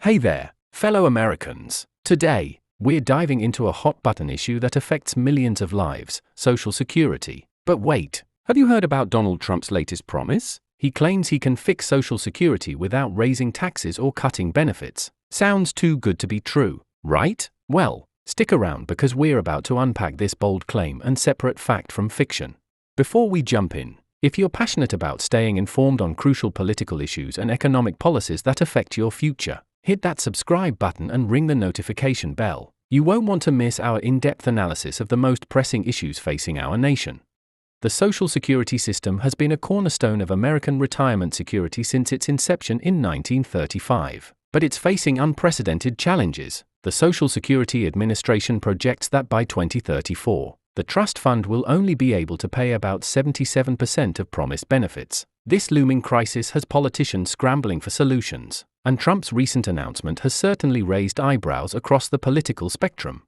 Hey there, fellow Americans. Today, we're diving into a hot-button issue that affects millions of lives, Social Security. But wait, have you heard about Donald Trump's latest promise? He claims he can fix Social Security without raising taxes or cutting benefits. Sounds too good to be true, right? Well, stick around because we're about to unpack this bold claim and separate fact from fiction. Before we jump in, if you're passionate about staying informed on crucial political issues and economic policies that affect your future, hit that subscribe button and ring the notification bell. You won't want to miss our in-depth analysis of the most pressing issues facing our nation. The Social Security system has been a cornerstone of American retirement security since its inception in 1935. But it's facing unprecedented challenges. The Social Security Administration projects that by 2034, the trust fund will only be able to pay about 77% of promised benefits. This looming crisis has politicians scrambling for solutions, and Trump's recent announcement has certainly raised eyebrows across the political spectrum.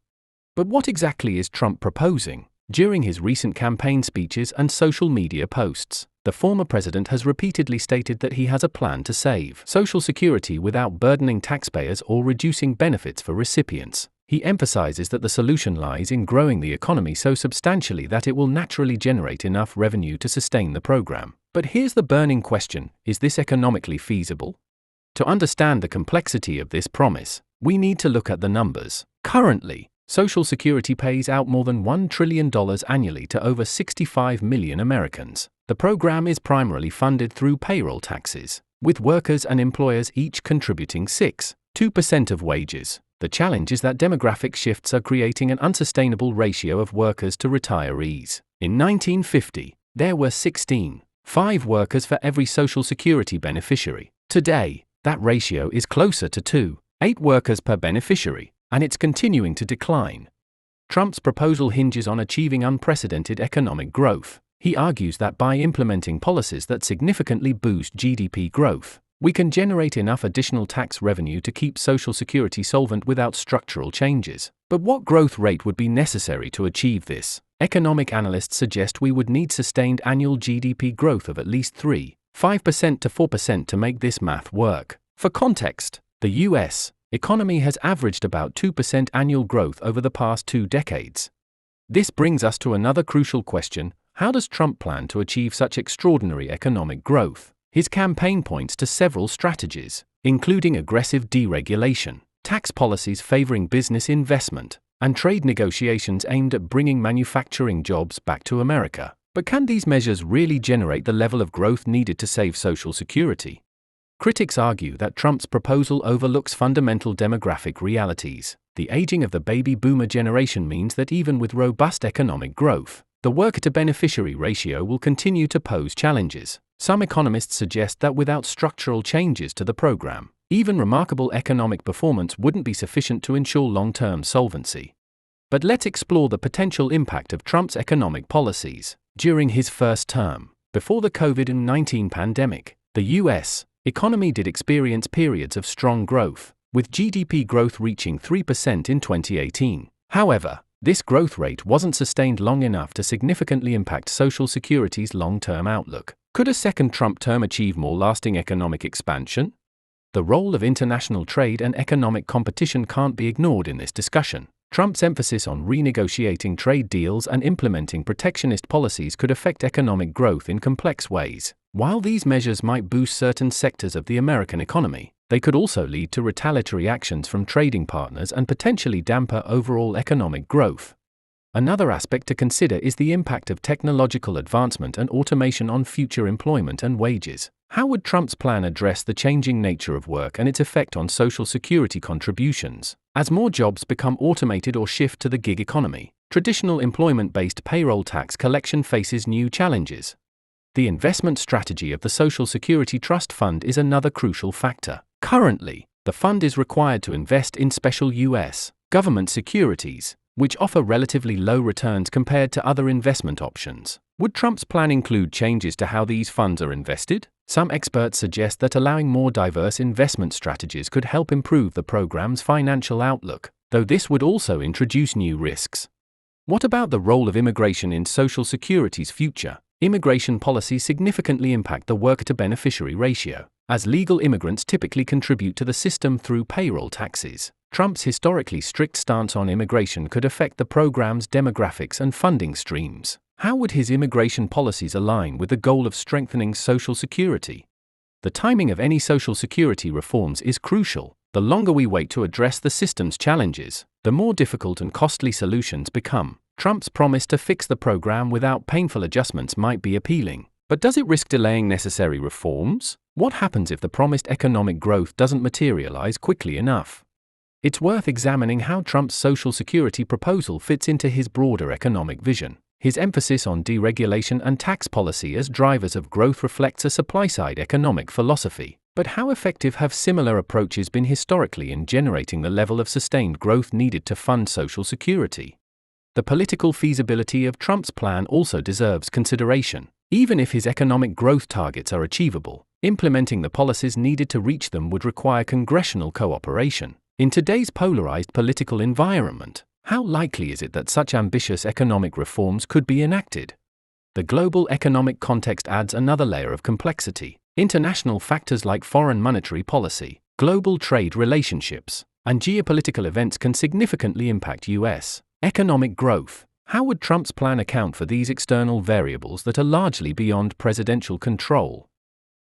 But what exactly is Trump proposing? During his recent campaign speeches and social media posts, the former president has repeatedly stated that he has a plan to save Social Security without burdening taxpayers or reducing benefits for recipients. He emphasizes that the solution lies in growing the economy so substantially that it will naturally generate enough revenue to sustain the program. But here's the burning question: is this economically feasible? To understand the complexity of this promise, we need to look at the numbers. Currently, Social Security pays out more than $1 trillion annually to over 65 million Americans. The program is primarily funded through payroll taxes, with workers and employers each contributing 2% of wages. The challenge is that demographic shifts are creating an unsustainable ratio of workers to retirees. In 1950, there were 16.5 workers for every Social Security beneficiary. Today, that ratio is closer to 2.8 workers per beneficiary, and it's continuing to decline. Trump's proposal hinges on achieving unprecedented economic growth. He argues that by implementing policies that significantly boost GDP growth, we can generate enough additional tax revenue to keep Social Security solvent without structural changes. But what growth rate would be necessary to achieve this? Economic analysts suggest we would need sustained annual GDP growth of at least 3.5% to 4% to make this math work. For context, the U.S. economy has averaged about 2% annual growth over the past 2 decades. This brings us to another crucial question: how does Trump plan to achieve such extraordinary economic growth? His campaign points to several strategies, including aggressive deregulation, tax policies favoring business investment, and trade negotiations aimed at bringing manufacturing jobs back to America. But can these measures really generate the level of growth needed to save Social Security? Critics argue that Trump's proposal overlooks fundamental demographic realities. The aging of the baby boomer generation means that even with robust economic growth, the worker-to-beneficiary ratio will continue to pose challenges. Some economists suggest that without structural changes to the program, even remarkable economic performance wouldn't be sufficient to ensure long-term solvency. But let's explore the potential impact of Trump's economic policies. During his first term, before the COVID-19 pandemic, the U.S. economy did experience periods of strong growth, with GDP growth reaching 3% in 2018. However, this growth rate wasn't sustained long enough to significantly impact Social Security's long-term outlook. Could a second Trump term achieve more lasting economic expansion? The role of international trade and economic competition can't be ignored in this discussion. Trump's emphasis on renegotiating trade deals and implementing protectionist policies could affect economic growth in complex ways. While these measures might boost certain sectors of the American economy, they could also lead to retaliatory actions from trading partners and potentially dampen overall economic growth. Another aspect to consider is the impact of technological advancement and automation on future employment and wages. How would Trump's plan address the changing nature of work and its effect on Social Security contributions? As more jobs become automated or shift to the gig economy, traditional employment-based payroll tax collection faces new challenges. The investment strategy of the Social Security Trust Fund is another crucial factor. Currently, the fund is required to invest in special U.S. government securities, which offer relatively low returns compared to other investment options. Would Trump's plan include changes to how these funds are invested? Some experts suggest that allowing more diverse investment strategies could help improve the program's financial outlook, though this would also introduce new risks. What about the role of immigration in Social Security's future? Immigration policies significantly impact the worker-to-beneficiary ratio, as legal immigrants typically contribute to the system through payroll taxes. Trump's historically strict stance on immigration could affect the program's demographics and funding streams. How would his immigration policies align with the goal of strengthening Social Security? The timing of any Social Security reforms is crucial. The longer we wait to address the system's challenges, the more difficult and costly solutions become. Trump's promise to fix the program without painful adjustments might be appealing, but does it risk delaying necessary reforms? What happens if the promised economic growth doesn't materialize quickly enough? It's worth examining how Trump's Social Security proposal fits into his broader economic vision. His emphasis on deregulation and tax policy as drivers of growth reflects a supply-side economic philosophy. But how effective have similar approaches been historically in generating the level of sustained growth needed to fund Social Security? The political feasibility of Trump's plan also deserves consideration. Even if his economic growth targets are achievable, implementing the policies needed to reach them would require congressional cooperation. In today's polarized political environment, how likely is it that such ambitious economic reforms could be enacted? The global economic context adds another layer of complexity. International factors like foreign monetary policy, global trade relationships, and geopolitical events can significantly impact U.S. economic growth. How would Trump's plan account for these external variables that are largely beyond presidential control?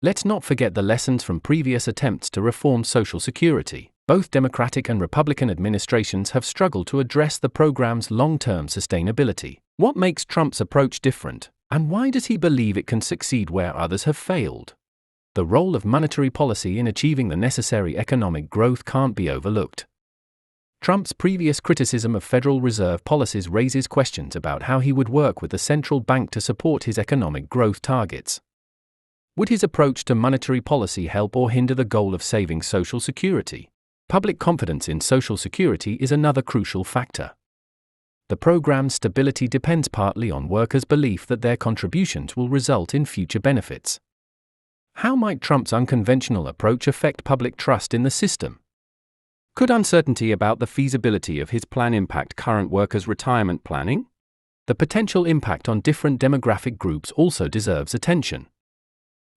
Let's not forget the lessons from previous attempts to reform Social Security. Both Democratic and Republican administrations have struggled to address the program's long-term sustainability. What makes Trump's approach different, and why does he believe it can succeed where others have failed? The role of monetary policy in achieving the necessary economic growth can't be overlooked. Trump's previous criticism of Federal Reserve policies raises questions about how he would work with the central bank to support his economic growth targets. Would his approach to monetary policy help or hinder the goal of saving Social Security? Public confidence in Social Security is another crucial factor. The program's stability depends partly on workers' belief that their contributions will result in future benefits. How might Trump's unconventional approach affect public trust in the system? Could uncertainty about the feasibility of his plan impact current workers' retirement planning? The potential impact on different demographic groups also deserves attention.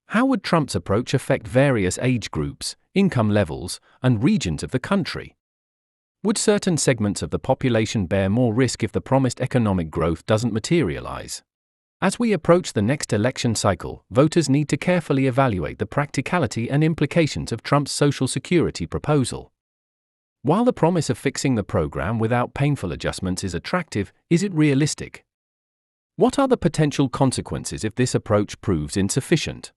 How would Trump's approach affect various age groups, income levels, and regions of the country? Would certain segments of the population bear more risk if the promised economic growth doesn't materialize? As we approach the next election cycle, voters need to carefully evaluate the practicality and implications of Trump's Social Security proposal. While the promise of fixing the program without painful adjustments is attractive, is it realistic? What are the potential consequences if this approach proves insufficient?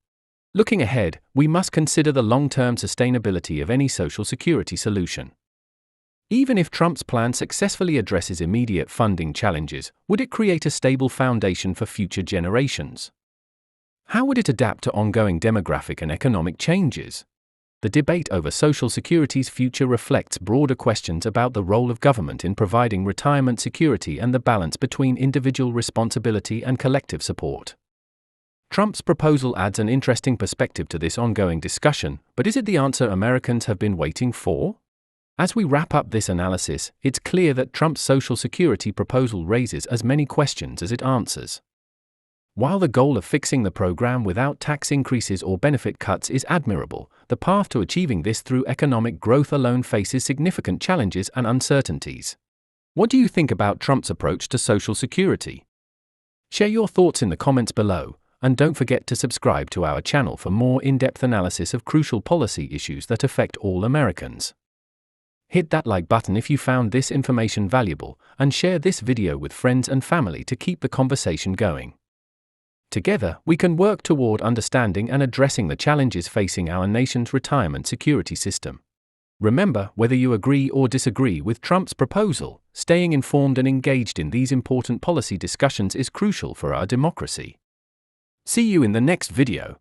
Looking ahead, we must consider the long-term sustainability of any Social Security solution. Even if Trump's plan successfully addresses immediate funding challenges, would it create a stable foundation for future generations? How would it adapt to ongoing demographic and economic changes? The debate over Social Security's future reflects broader questions about the role of government in providing retirement security and the balance between individual responsibility and collective support. Trump's proposal adds an interesting perspective to this ongoing discussion, but is it the answer Americans have been waiting for? As we wrap up this analysis, it's clear that Trump's Social Security proposal raises as many questions as it answers. While the goal of fixing the program without tax increases or benefit cuts is admirable, the path to achieving this through economic growth alone faces significant challenges and uncertainties. What do you think about Trump's approach to Social Security? Share your thoughts in the comments below. And don't forget to subscribe to our channel for more in-depth analysis of crucial policy issues that affect all Americans. Hit that like button if you found this information valuable, and share this video with friends and family to keep the conversation going. Together, we can work toward understanding and addressing the challenges facing our nation's retirement security system. Remember, whether you agree or disagree with Trump's proposal, staying informed and engaged in these important policy discussions is crucial for our democracy. See you in the next video.